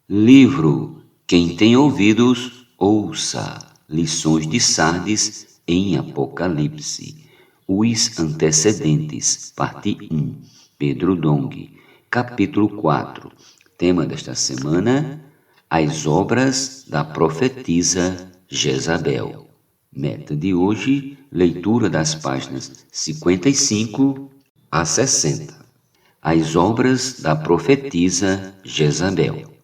Livro Quem tem ouvidos, ouça. Lições de Sardes em Apocalipse. Os antecedentes. Parte 1. Pedro Dong. Capítulo 4. Tema desta semana: as obras da profetisa Jezabel. Meta de hoje: leitura das páginas 55 a 60. As obras da profetisa Jezabel.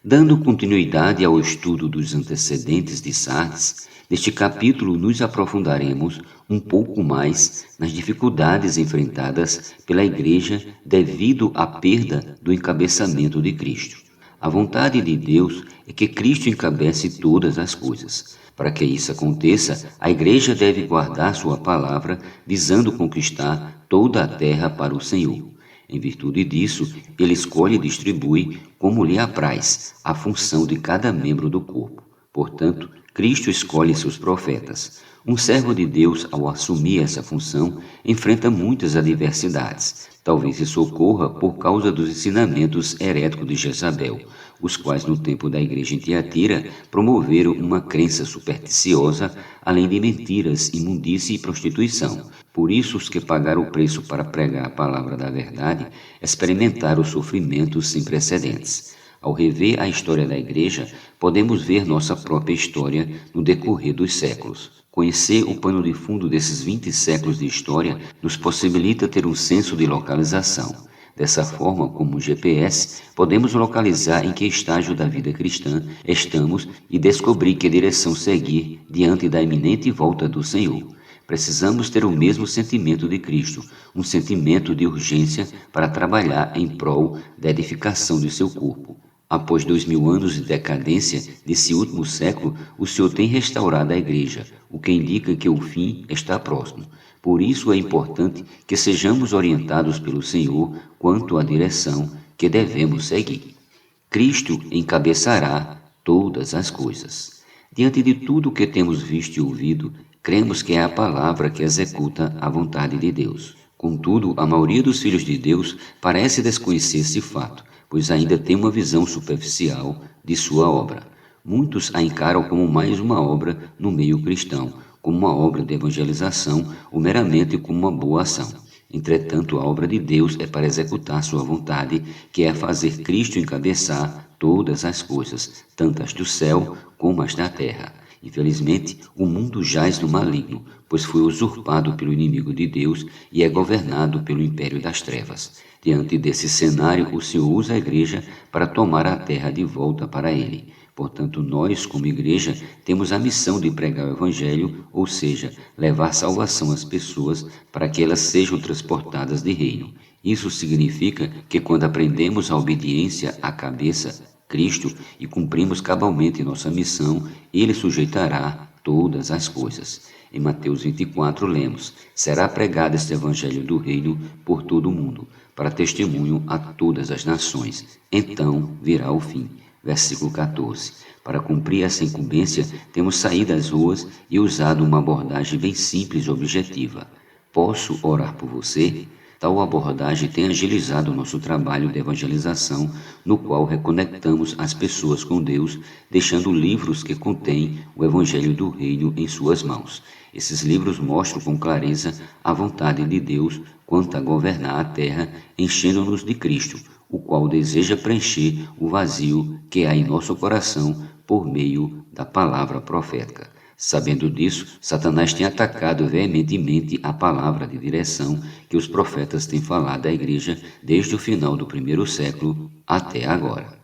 Dando continuidade ao estudo dos antecedentes de Sardes, neste capítulo nos aprofundaremos um pouco mais nas dificuldades enfrentadas pela Igreja devido à perda do encabeçamento de Cristo. A vontade de Deus é que Cristo encabece todas as coisas. Para que isso aconteça, a Igreja deve guardar sua palavra, visando conquistar toda a terra para o Senhor. Em virtude disso, ele escolhe e distribui, como lhe apraz, a função de cada membro do corpo. Portanto, Cristo escolhe seus profetas. Um servo de Deus, ao assumir essa função, enfrenta muitas adversidades. Talvez isso ocorra por causa dos ensinamentos heréticos de Jezabel, os quais no tempo da igreja em Tiatira promoveram uma crença supersticiosa, além de mentiras, imundície e prostituição. Por isso, os que pagaram o preço para pregar a palavra da verdade experimentaram sofrimentos sem precedentes. Ao rever a história da igreja, podemos ver nossa própria história no decorrer dos séculos. Conhecer o pano de fundo desses 20 séculos de história nos possibilita ter um senso de localização. Dessa forma, como um GPS, podemos localizar em que estágio da vida cristã estamos e descobrir que direção seguir diante da iminente volta do Senhor. Precisamos ter o mesmo sentimento de Cristo, um sentimento de urgência para trabalhar em prol da edificação de seu corpo. Após 2000 anos de decadência desse último século, o Senhor tem restaurado a igreja, o que indica que o fim está próximo. Por isso é importante que sejamos orientados pelo Senhor quanto à direção que devemos seguir. Cristo encabeçará todas as coisas. Diante de tudo o que temos visto e ouvido, cremos que é a palavra que executa a vontade de Deus. Contudo, a maioria dos filhos de Deus parece desconhecer esse fato, pois ainda tem uma visão superficial de sua obra. Muitos a encaram como mais uma obra no meio cristão, como uma obra de evangelização ou meramente como uma boa ação. Entretanto, a obra de Deus é para executar sua vontade, que é fazer Cristo encabeçar todas as coisas, tanto as do céu como as da terra. Infelizmente, o mundo jaz no maligno, pois foi usurpado pelo inimigo de Deus e é governado pelo império das trevas. Diante desse cenário, o Senhor usa a igreja para tomar a terra de volta para ele. Portanto, nós, como igreja, temos a missão de pregar o Evangelho, ou seja, levar salvação às pessoas para que elas sejam transportadas de reino. Isso significa que quando aprendemos a obediência à cabeça, Cristo, e cumprimos cabalmente nossa missão, ele sujeitará todas as coisas. Em Mateus 24 lemos: será pregado este evangelho do reino por todo o mundo, para testemunho a todas as nações. Então virá o fim. Versículo 14. Para cumprir essa incumbência, temos saído às ruas e usado uma abordagem bem simples e objetiva. Posso orar por você? Tal abordagem tem agilizado o nosso trabalho de evangelização, no qual reconectamos as pessoas com Deus, deixando livros que contêm o Evangelho do Reino em suas mãos. Esses livros mostram com clareza a vontade de Deus quanto a governar a terra, enchendo-nos de Cristo, o qual deseja preencher o vazio que há em nosso coração por meio da palavra profética. Sabendo disso, Satanás tem atacado veementemente a palavra de direção que os profetas têm falado à igreja desde o final do primeiro século até agora.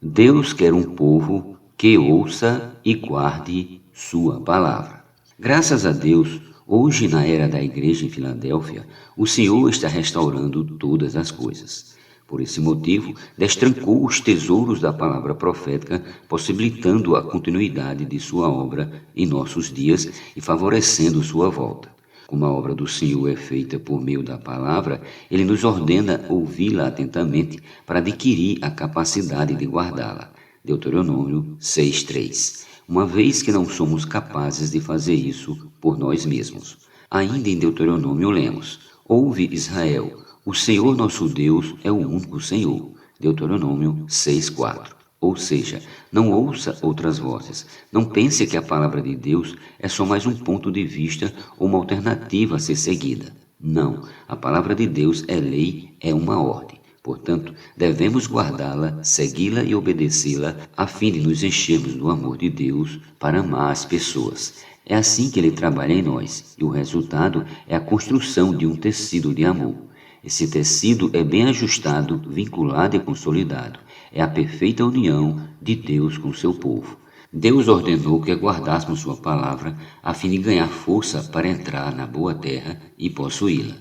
Deus quer um povo que ouça e guarde sua palavra. Graças a Deus, hoje na era da igreja em Filadélfia, o Senhor está restaurando todas as coisas. Por esse motivo, destrancou os tesouros da palavra profética, possibilitando a continuidade de sua obra em nossos dias e favorecendo sua volta. Como a obra do Senhor é feita por meio da palavra, ele nos ordena ouvi-la atentamente para adquirir a capacidade de guardá-la. Deuteronômio 6:3. Uma vez que não somos capazes de fazer isso por nós mesmos. Ainda em Deuteronômio lemos: ouve Israel, o Senhor nosso Deus é o único Senhor. Deuteronômio 6:4. Ou seja, não ouça outras vozes. Não pense que a palavra de Deus é só mais um ponto de vista ou uma alternativa a ser seguida. Não, a palavra de Deus é lei, é uma ordem. Portanto, devemos guardá-la, segui-la e obedecê-la, a fim de nos enchermos do amor de Deus para amar as pessoas. É assim que ele trabalha em nós, e o resultado é a construção de um tecido de amor. Esse tecido é bem ajustado, vinculado e consolidado. É a perfeita união de Deus com seu povo. Deus ordenou que guardássemos sua palavra a fim de ganhar força para entrar na boa terra e possuí-la.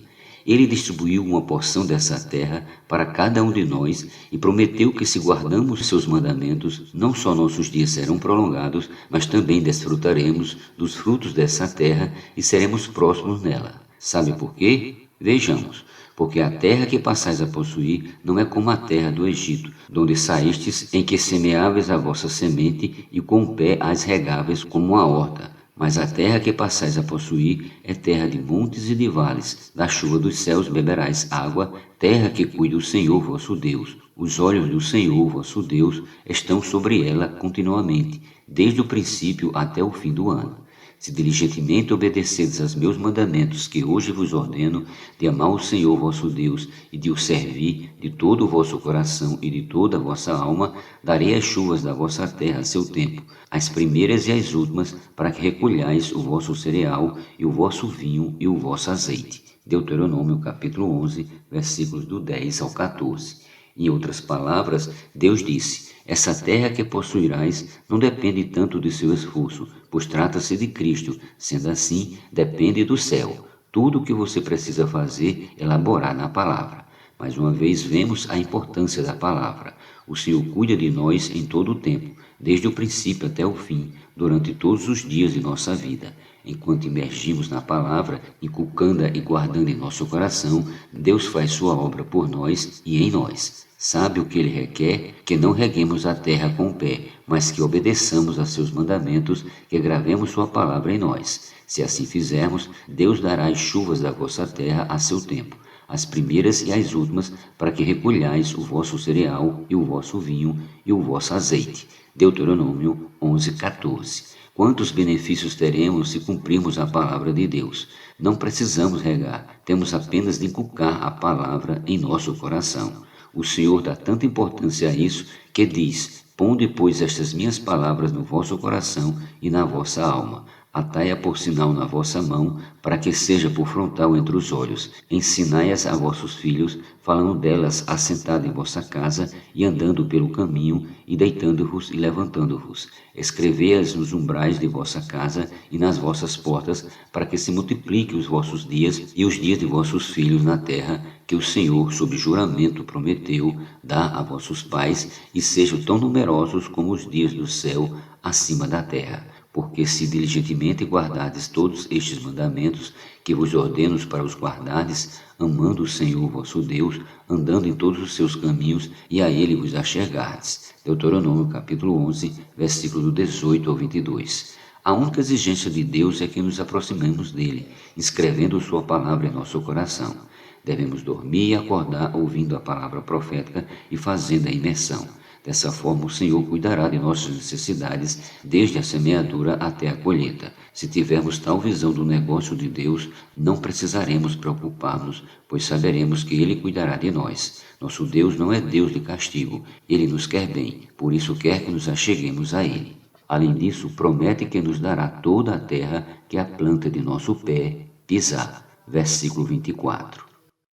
Ele distribuiu uma porção dessa terra para cada um de nós e prometeu que, se guardamos seus mandamentos, não só nossos dias serão prolongados, mas também desfrutaremos dos frutos dessa terra e seremos próximos nela. Sabe por quê? Vejamos. Porque a terra que passais a possuir não é como a terra do Egito, donde saístes, em que semeáveis a vossa semente e com o pé as regáveis como uma horta. Mas a terra que passais a possuir é terra de montes e de vales, da chuva dos céus beberás água, terra que cuida o Senhor vosso Deus. Os olhos do Senhor vosso Deus estão sobre ela continuamente, desde o princípio até o fim do ano. Se diligentemente obedeceres aos meus mandamentos que hoje vos ordeno, de amar o Senhor vosso Deus e de o servir de todo o vosso coração e de toda a vossa alma, darei as chuvas da vossa terra a seu tempo, as primeiras e as últimas, para que recolhais o vosso cereal e o vosso vinho e o vosso azeite. Deuteronômio capítulo 11, versículos do 10 ao 14. Em outras palavras, Deus disse: essa terra que possuirás não depende tanto do seu esforço, pois trata-se de Cristo. Sendo assim, depende do céu. Tudo o que você precisa fazer é elaborar na palavra. Mais uma vez vemos a importância da palavra. O Senhor cuida de nós em todo o tempo, desde o princípio até o fim, durante todos os dias de nossa vida. Enquanto imergimos na palavra, inculcando-a e guardando em nosso coração, Deus faz sua obra por nós e em nós. Sabe o que ele requer? Que não reguemos a terra com o pé, mas que obedeçamos a seus mandamentos, que gravemos sua palavra em nós. Se assim fizermos, Deus dará as chuvas da vossa terra a seu tempo, as primeiras e as últimas, para que recolhais o vosso cereal e o vosso vinho e o vosso azeite. Deuteronômio 11:14. Quantos benefícios teremos se cumprirmos a palavra de Deus? Não precisamos regar, temos apenas de inculcar a palavra em nosso coração. O Senhor dá tanta importância a isso que diz: ponde, pois, estas minhas palavras no vosso coração e na vossa alma. Atai-a por sinal na vossa mão, para que seja por frontal entre os olhos. Ensinai-as a vossos filhos, falando delas assentado em vossa casa e andando pelo caminho, e deitando-vos e levantando-vos. Escrevei-as nos umbrais de vossa casa e nas vossas portas, para que se multipliquem os vossos dias e os dias de vossos filhos na terra, que o Senhor, sob juramento, prometeu dar a vossos pais, e sejam tão numerosos como os dias do céu acima da terra. Porque se diligentemente guardardes todos estes mandamentos, que vos ordeno para os guardardes, amando o Senhor vosso Deus, andando em todos os seus caminhos, e a ele vos achegardes. Deuteronômio capítulo 11, versículo do 18 ao 22. A única exigência de Deus é que nos aproximemos dele, inscrevendo sua palavra em nosso coração. Devemos dormir e acordar ouvindo a palavra profética e fazendo a imersão. Dessa forma, o Senhor cuidará de nossas necessidades, desde a semeadura até a colheita. Se tivermos tal visão do negócio de Deus, não precisaremos preocupar-nos, pois saberemos que Ele cuidará de nós. Nosso Deus não é Deus de castigo, Ele nos quer bem, por isso quer que nos acheguemos a Ele. Além disso, promete que nos dará toda a terra que a planta de nosso pé pisar. Versículo 24.